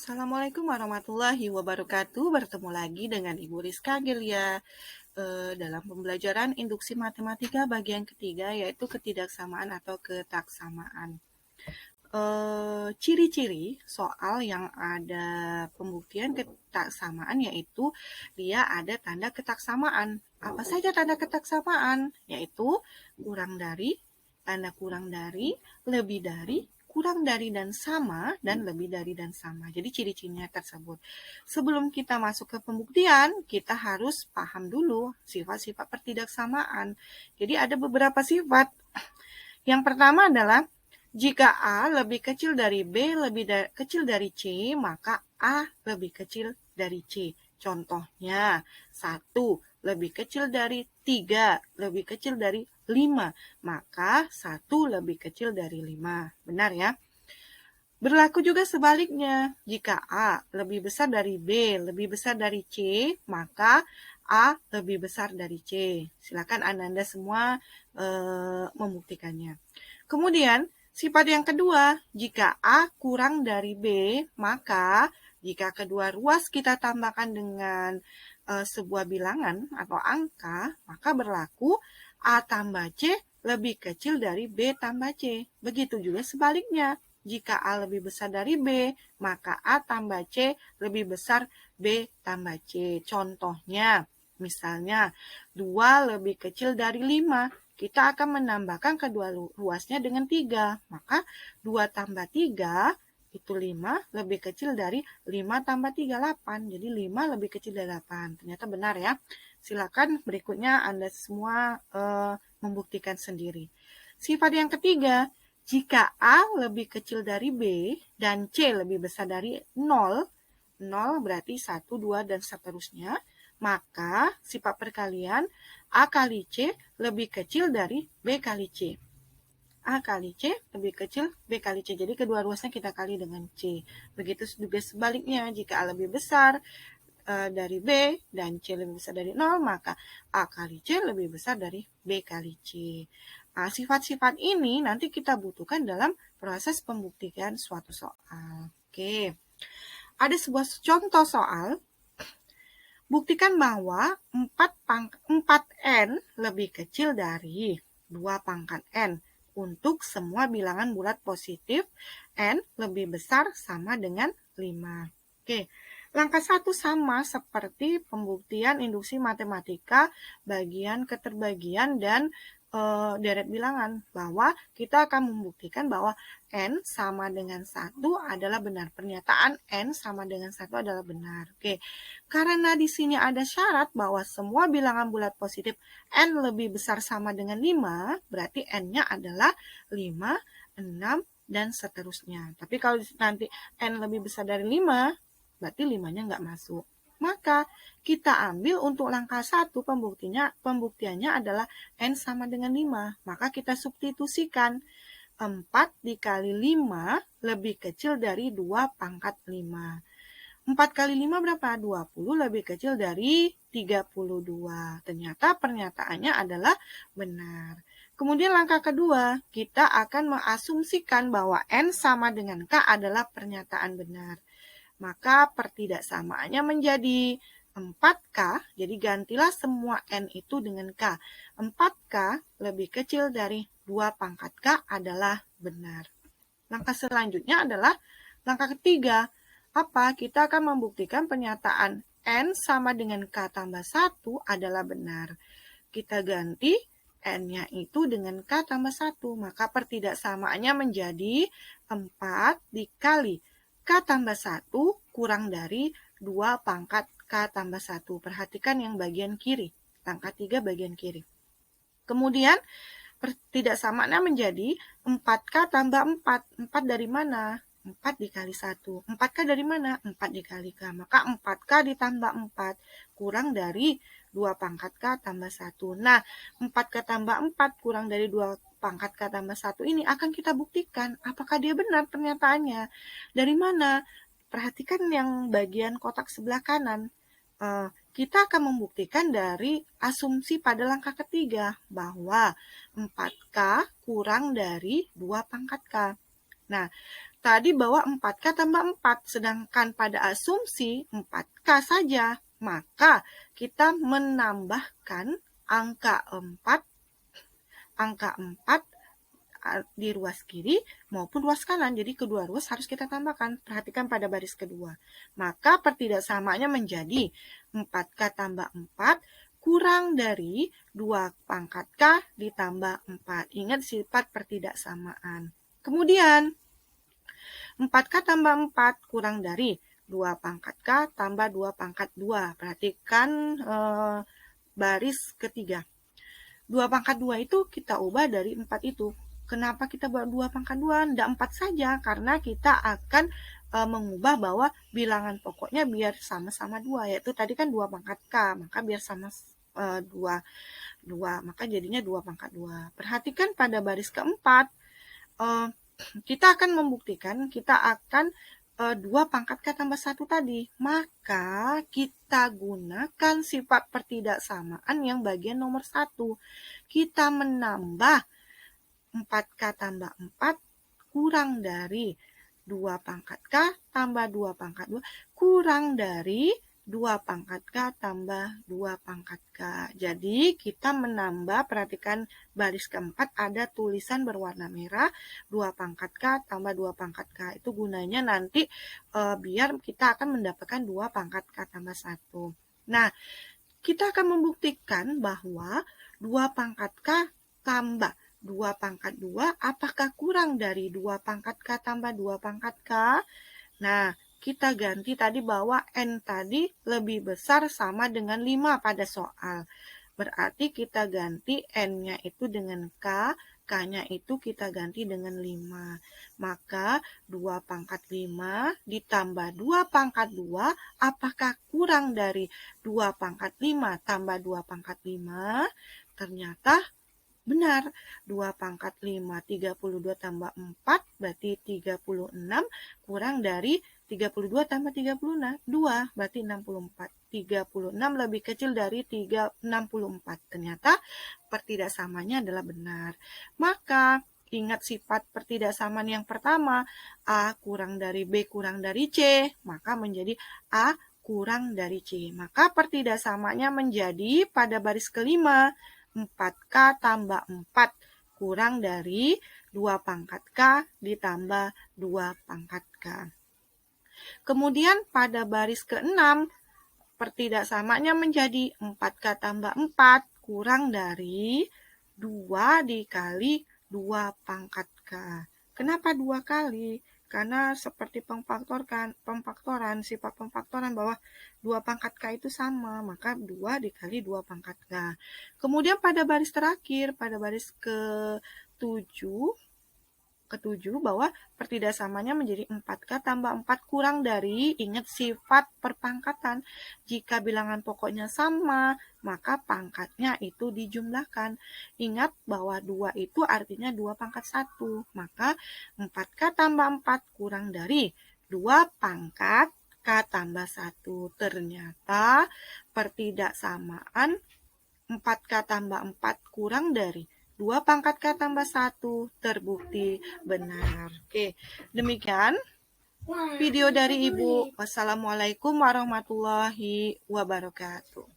Assalamualaikum warahmatullahi wabarakatuh. Bertemu lagi dengan Ibu Rizka Gelia dalam pembelajaran induksi matematika bagian ketiga, yaitu ketidaksamaan atau ketaksamaan. Ciri-ciri soal yang ada pembuktian ketaksamaan yaitu dia ada tanda ketaksamaan. Apa saja tanda ketaksamaan? Yaitu kurang dari, tanda kurang dari, lebih dari, kurang dari dan sama, dan lebih dari dan sama. Jadi ciri-cirinya tersebut. Sebelum kita masuk ke pembuktian, kita harus paham dulu sifat-sifat pertidaksamaan. Jadi ada beberapa sifat. Yang pertama adalah jika A lebih kecil dari B lebih kecil dari C, maka A lebih kecil dari C. Contohnya, 1 lebih kecil dari 3, lebih kecil dari 5, maka 1 lebih kecil dari 5. Benar ya? Berlaku juga sebaliknya, jika A lebih besar dari B, lebih besar dari C, maka A lebih besar dari C. Silakan Anda semua membuktikannya. Kemudian, sifat yang kedua, jika A kurang dari B, maka jika kedua ruas kita tambahkan dengan sebuah bilangan atau angka, maka berlaku A tambah C lebih kecil dari B tambah C. Begitu juga sebaliknya. Jika A lebih besar dari B, maka A tambah C lebih besar B tambah C. Contohnya, misalnya 2 lebih kecil dari 5. Kita akan menambahkan kedua ruasnya dengan 3. Maka 2 tambah 3 itu 5 lebih kecil dari 5 tambah 3, 8. Jadi 5 lebih kecil dari 8. Ternyata benar ya. Silakan berikutnya Anda semua membuktikan sendiri. Sifat yang ketiga, jika A lebih kecil dari B dan C lebih besar dari 0, 0 berarti 1, 2, dan seterusnya, maka sifat perkalian A kali C lebih kecil dari B kali C. A kali C lebih kecil B kali C. Jadi kedua ruasnya kita kali dengan C. Begitu juga sebaliknya, jika A lebih besar dari B dan C lebih besar dari 0, maka A kali C lebih besar dari B kali C. Nah, sifat-sifat ini nanti kita butuhkan dalam proses pembuktian suatu soal. Oke, ada sebuah contoh soal. Buktikan bahwa 4N lebih kecil dari 2 pangkat N untuk semua bilangan bulat positif N lebih besar sama dengan 5. Oke, langkah 1 sama seperti pembuktian induksi matematika bagian keterbagian dan deret bilangan, bahwa kita akan membuktikan bahwa N sama dengan 1 adalah benar. Pernyataan N sama dengan 1 adalah benar. Oke, karena di sini ada syarat bahwa semua bilangan bulat positif N lebih besar sama dengan 5, berarti N-nya adalah 5, 6, dan seterusnya. Tapi kalau nanti N lebih besar dari 5, berarti 5-nya nggak masuk. Maka kita ambil untuk langkah 1 pembuktiannya adalah N sama dengan 5. Maka kita substitusikan 4 dikali 5 lebih kecil dari 2 pangkat 5. 4 kali 5 berapa? 20 lebih kecil dari 32. Ternyata pernyataannya adalah benar. Kemudian langkah kedua, kita akan mengasumsikan bahwa N sama dengan K adalah pernyataan benar. Maka pertidaksamaannya menjadi 4K, jadi gantilah semua N itu dengan K. 4K lebih kecil dari 2 pangkat K adalah benar. Langkah selanjutnya adalah langkah ketiga. Apa? Kita akan membuktikan pernyataan N sama dengan K tambah 1 adalah benar. Kita ganti N-nya itu dengan K tambah 1. Maka pertidaksamaannya menjadi 4 dikali K tambah 1 kurang dari 2 pangkat K tambah 1. Perhatikan yang bagian kiri. Langkah 3 bagian kiri. Kemudian pertidaksamaannya menjadi 4K tambah 4. 4 dari mana? 4 dikali 1. 4K dari mana? 4 dikali K. Maka 4K ditambah 4 kurang dari 2 pangkat K tambah 1. Nah, 4K tambah 4 kurang dari 2 pangkat K tambah 1 ini akan kita buktikan apakah dia benar pernyataannya. Dari mana? Perhatikan yang bagian kotak sebelah kanan. Kita akan membuktikan dari asumsi pada langkah ketiga bahwa 4K kurang dari 2 pangkat K. Nah, tadi bahwa 4K tambah 4, sedangkan pada asumsi 4K saja, maka kita menambahkan angka 4 di ruas kiri maupun ruas kanan. Jadi kedua ruas harus kita tambahkan. Perhatikan pada baris kedua. Maka pertidaksamaannya menjadi 4K tambah 4 kurang dari 2 pangkat K ditambah 4. Ingat sifat pertidaksamaan. Kemudian 4K tambah 4 kurang dari 2 pangkat K tambah 2 pangkat 2. Perhatikan baris ketiga. 2 pangkat 2 itu kita ubah dari 4 itu. Kenapa kita buat 2 pangkat 2? Tidak 4 saja, karena kita akan mengubah bahwa bilangan pokoknya biar sama-sama 2, yaitu tadi kan 2 pangkat K, maka biar sama 2, maka jadinya 2 pangkat 2. Perhatikan pada baris keempat, kita akan membuktikan, kita akan 2 pangkat K tambah 1 tadi. Maka kita gunakan sifat pertidaksamaan yang bagian nomor 1. Kita menambah 4K tambah 4 kurang dari 2 pangkat K tambah 2 pangkat 2 kurang dari 2 pangkat K tambah 2 pangkat K. Jadi kita menambah, perhatikan baris keempat ada tulisan berwarna merah 2 pangkat K tambah 2 pangkat K. Itu gunanya nanti biar kita akan mendapatkan 2 pangkat K tambah 1. Nah, kita akan membuktikan bahwa 2 pangkat K tambah 2 pangkat 2 apakah kurang dari 2 pangkat K tambah 2 pangkat K? Nah, kita ganti tadi bahwa N tadi lebih besar sama dengan 5 pada soal. Berarti kita ganti N-nya itu dengan K, K-nya itu kita ganti dengan 5. Maka 2 pangkat 5 ditambah 2 pangkat 2, apakah kurang dari 2 pangkat 5 tambah 2 pangkat 5? Ternyata benar, 2 pangkat 5, 32 tambah 4, berarti 36, kurang dari 32 tambah 36, 2, berarti 64. 36 lebih kecil dari 64. Ternyata pertidaksamanya adalah benar. Maka, ingat sifat pertidaksamaan yang pertama, A kurang dari B kurang dari C, maka menjadi A kurang dari C. Maka pertidaksamanya menjadi pada baris kelima, 4K tambah 4 kurang dari 2 pangkat K ditambah 2 pangkat K. Kemudian pada baris ke-6, pertidaksamaannya menjadi 4K tambah 4 kurang dari 2 dikali 2 pangkat K. Kenapa 2 kali? Karena seperti pemfaktoran, sifat pemfaktoran bahwa 2 pangkat K itu sama, maka 2 dikali 2 pangkat K. Kemudian pada baris terakhir, pada baris ke-7 bahwa pertidaksamanya menjadi 4K tambah 4 kurang dari, ingat sifat perpangkatan. Jika bilangan pokoknya sama, maka pangkatnya itu dijumlahkan. Ingat bahwa 2 itu artinya 2 pangkat 1. Maka 4K tambah 4 kurang dari 2 pangkat K tambah 1. Ternyata pertidaksamaan 4K tambah 4 kurang dari 2 pangkat K tambah 1 terbukti benar. Oke, demikian video dari Ibu. Wassalamualaikum warahmatullahi wabarakatuh.